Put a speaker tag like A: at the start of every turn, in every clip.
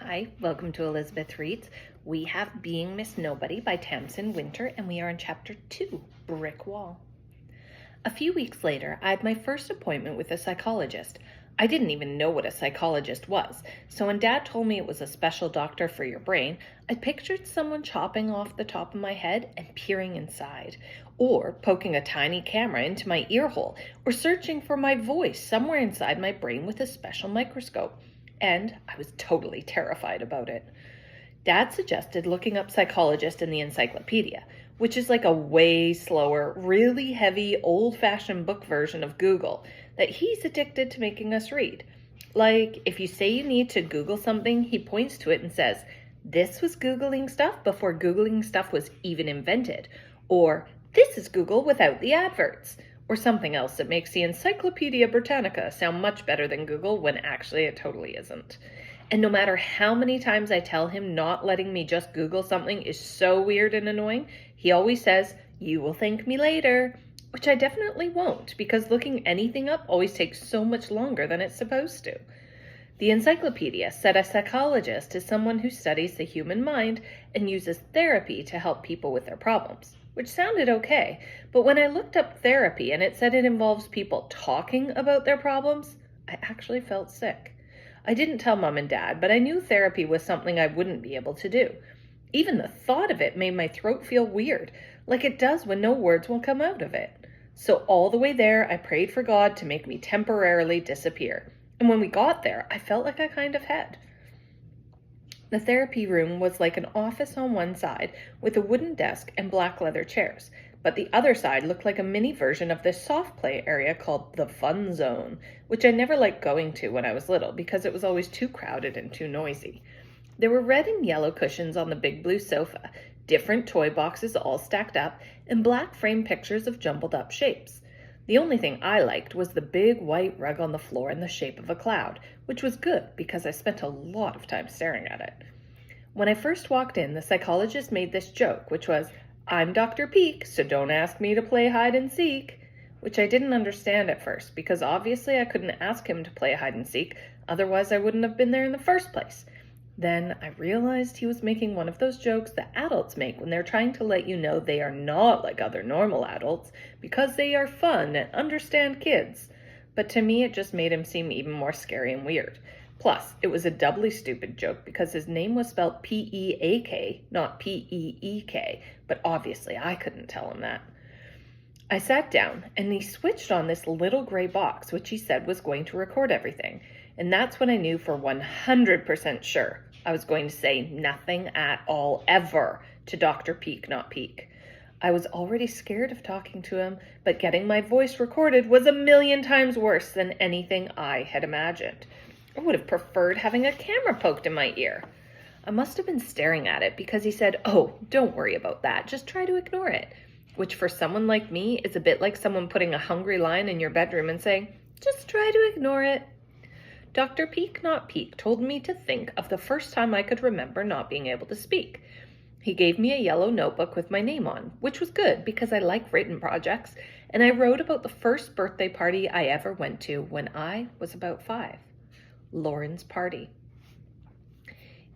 A: Hi, welcome to Elizabeth Reads. We have Being Miss Nobody by Tamsin Winter, and we are in Chapter 2, Brick Wall. A few weeks later, I had my first appointment with a psychologist. I didn't even know what a psychologist was, so when Dad told me it was a special doctor for your brain, I pictured someone chopping off the top of my head and peering inside, or poking a tiny camera into my ear hole, or searching for my voice somewhere inside my brain with a special microscope. And I was totally terrified about it. Dad suggested looking up psychologist in the encyclopedia, which is like a way slower, really heavy, old-fashioned book version of Google that he's addicted to making us read. Like, if you say you need to Google something, he points to it and says, "This was Googling stuff before Googling stuff was even invented," or "This is Google without the adverts," or something else that makes the Encyclopedia Britannica sound much better than Google when actually it totally isn't. And no matter how many times I tell him not letting me just Google something is so weird and annoying, he always says, "You will thank me later," which I definitely won't, because looking anything up always takes so much longer than it's supposed to. The encyclopedia said a psychologist is someone who studies the human mind and uses therapy to help people with their problems, which sounded okay, but when I looked up therapy and it said it involves people talking about their problems, I actually felt sick. I didn't tell Mom and Dad, but I knew therapy was something I wouldn't be able to do. Even the thought of it made my throat feel weird, like it does when no words will come out of it. So all the way there, I prayed for God to make me temporarily disappear. And when we got there, I felt like I kind of had. The therapy room was like an office on one side with a wooden desk and black leather chairs, but the other side looked like a mini version of this soft play area called the Fun Zone, which I never liked going to when I was little because it was always too crowded and too noisy. There were red and yellow cushions on the big blue sofa, different toy boxes all stacked up, and black framed pictures of jumbled up shapes. The only thing I liked was the big white rug on the floor in the shape of a cloud, which was good because I spent a lot of time staring at it. When I first walked in, the psychologist made this joke, which was, "I'm Dr. Peak, so don't ask me to play hide and seek," which I didn't understand at first because obviously I couldn't ask him to play hide and seek, otherwise I wouldn't have been there in the first place. Then I realized he was making one of those jokes that adults make when they're trying to let you know they are not like other normal adults because they are fun and understand kids. But to me, it just made him seem even more scary and weird. Plus, it was a doubly stupid joke because his name was spelled P-E-A-K, not P-E-E-K, but obviously I couldn't tell him that. I sat down, and he switched on this little gray box, which he said was going to record everything. And that's when I knew for 100% sure I was going to say nothing at all ever to Dr. Peak, not Peak. I was already scared of talking to him, but getting my voice recorded was a million times worse than anything I had imagined. I would have preferred having a camera poked in my ear. I must have been staring at it because he said, "Oh, don't worry about that, just try to ignore it," which for someone like me is a bit like someone putting a hungry lion in your bedroom and saying, "Just try to ignore it." Dr. Peak, not Peak, told me to think of the first time I could remember not being able to speak. He gave me a yellow notebook with my name on, which was good because I like written projects, and I wrote about the first birthday party I ever went to when I was about 5. Lauren's party.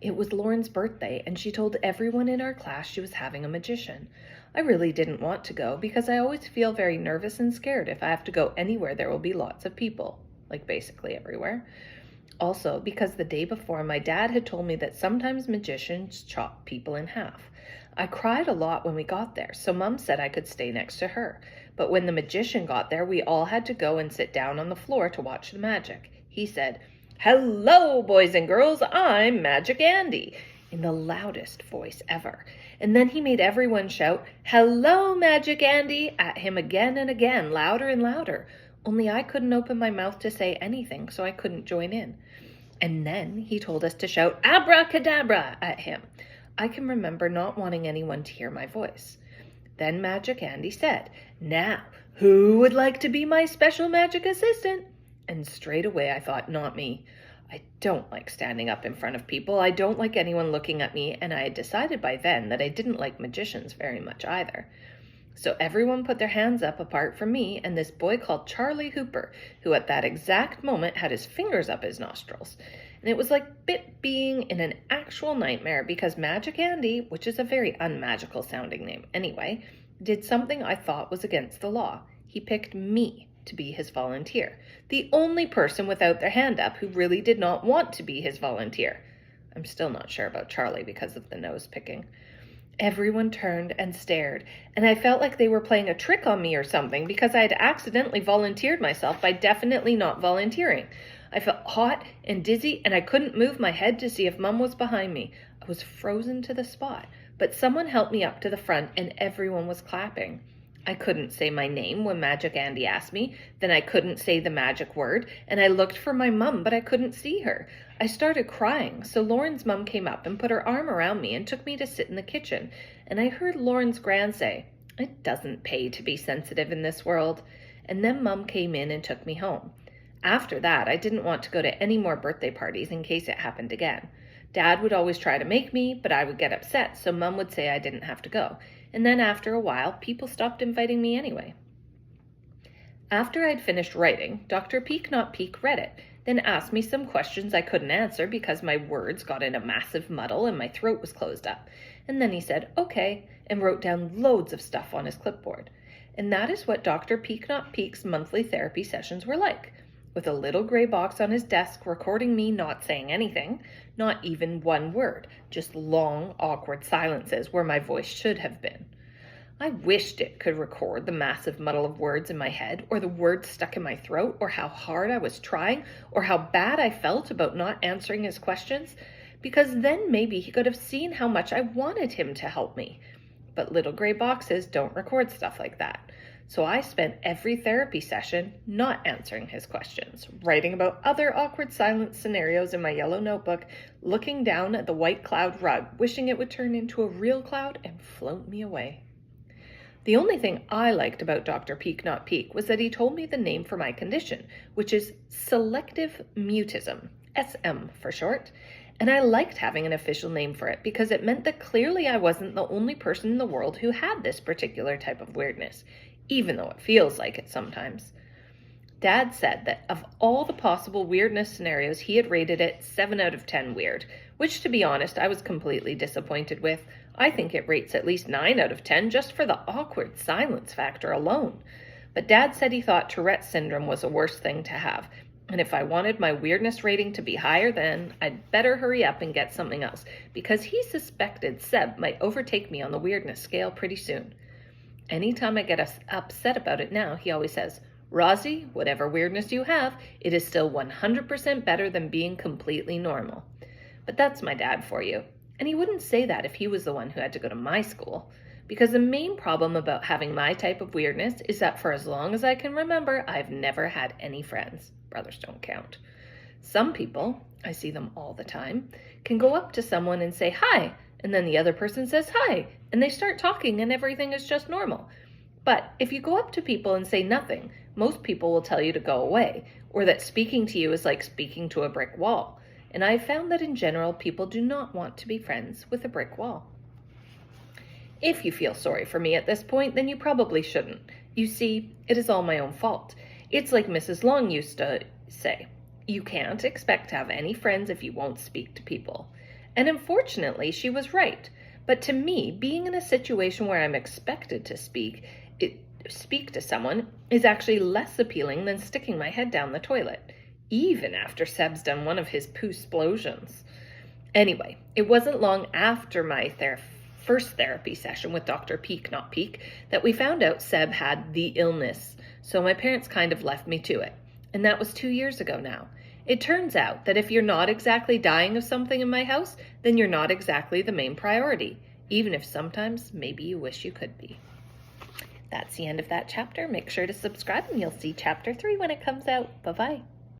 A: It was Lauren's birthday, and she told everyone in our class she was having a magician. I really didn't want to go because I always feel very nervous and scared if I have to go anywhere there will be lots of people, like basically everywhere. Also, because the day before, my dad had told me that sometimes magicians chop people in half. I cried a lot when we got there, so Mom said I could stay next to her. But when the magician got there, we all had to go and sit down on the floor to watch the magic. He said, "Hello, boys and girls, I'm Magic Andy," in the loudest voice ever. And then he made everyone shout, "Hello, Magic Andy," at him again and again, louder and louder. Only I couldn't open my mouth to say anything, so I couldn't join in. And then he told us to shout "Abracadabra" at him. I can remember not wanting anyone to hear my voice. Then Magic Andy said, "Now, who would like to be my special magic assistant?" And straight away I thought, not me. I don't like standing up in front of people. I don't like anyone looking at me, and I had decided by then that I didn't like magicians very much either. So everyone put their hands up apart from me and this boy called Charlie Hooper, who at that exact moment had his fingers up his nostrils. and it was like being in an actual nightmare because Magic Andy, which is a very unmagical sounding name anyway, did something I thought was against the law. He picked me to be his volunteer, the only person without their hand up who really did not want to be his volunteer. I'm still not sure about Charlie because of the nose picking. Everyone turned and stared, and I felt like they were playing a trick on me or something because I had accidentally volunteered myself by definitely not volunteering. I felt hot and dizzy, and I couldn't move my head to see if Mum was behind me. I was frozen to the spot, but someone helped me up to the front, and everyone was clapping. I couldn't say my name when Magic Andy asked me, then I couldn't say the magic word, and I looked for my mum, but I couldn't see her. I started crying, so Lauren's mum came up and put her arm around me and took me to sit in the kitchen, and I heard Lauren's gran say, "It doesn't pay to be sensitive in this world," and then Mum came in and took me home. After that, I didn't want to go to any more birthday parties in case it happened again. Dad would always try to make me, but I would get upset, so Mum would say I didn't have to go. And then after a while, people stopped inviting me anyway. After I'd finished writing, Dr. Peek Not Peek read it, then asked me some questions I couldn't answer because my words got in a massive muddle and my throat was closed up. And then he said, "Okay," and wrote down loads of stuff on his clipboard. And that is what Dr. Peek Not Peek's monthly therapy sessions were like, with a little gray box on his desk recording me not saying anything, not even one word, just long, awkward silences where my voice should have been. I wished it could record the massive muddle of words in my head, or the words stuck in my throat, or how hard I was trying, or how bad I felt about not answering his questions, because then maybe he could have seen how much I wanted him to help me. But little gray boxes don't record stuff like that. So I spent every therapy session not answering his questions, writing about other awkward silence scenarios in my yellow notebook, looking down at the white cloud rug, wishing it would turn into a real cloud and float me away. The only thing I liked about Dr. Peek Not Peek was that he told me the name for my condition, which is selective mutism, SM for short, and I liked having an official name for it because it meant that clearly I wasn't the only person in the world who had this particular type of weirdness, even though it feels like it sometimes. Dad said that of all the possible weirdness scenarios, he had rated it 7 out of 10 weird, which to be honest, I was completely disappointed with. I think it rates at least 9 out of 10 just for the awkward silence factor alone. But Dad said he thought Tourette's syndrome was a worse thing to have, and if I wanted my weirdness rating to be higher, then I'd better hurry up and get something else, because he suspected Seb might overtake me on the weirdness scale pretty soon. Anytime I get upset about it now, he always says, "Rosie, whatever weirdness you have, it is still 100% better than being completely normal." But that's my dad for you. And he wouldn't say that if he was the one who had to go to my school. Because the main problem about having my type of weirdness is that for as long as I can remember, I've never had any friends. Brothers don't count. Some people, I see them all the time, can go up to someone and say hi, and then the other person says hi, and they start talking and everything is just normal. But if you go up to people and say nothing, most people will tell you to go away, or that speaking to you is like speaking to a brick wall. And I've found that in general, people do not want to be friends with a brick wall. If you feel sorry for me at this point, then you probably shouldn't. You see, it is all my own fault. It's like Mrs. Long used to say, you can't expect to have any friends if you won't speak to people. And unfortunately, she was right. But to me, being in a situation where I'm expected to speak to someone is actually less appealing than sticking my head down the toilet, even after Seb's done one of his poo-splosions. Anyway, it wasn't long after my first therapy session with Dr. Peek Not Peek that we found out Seb had the illness, so my parents kind of left me to it. And that was 2 years ago now. It turns out that if you're not exactly dying of something in my house, then you're not exactly the main priority, even if sometimes maybe you wish you could be. That's the end of that chapter. Make sure to subscribe and you'll see chapter 3 when it comes out. Bye-bye.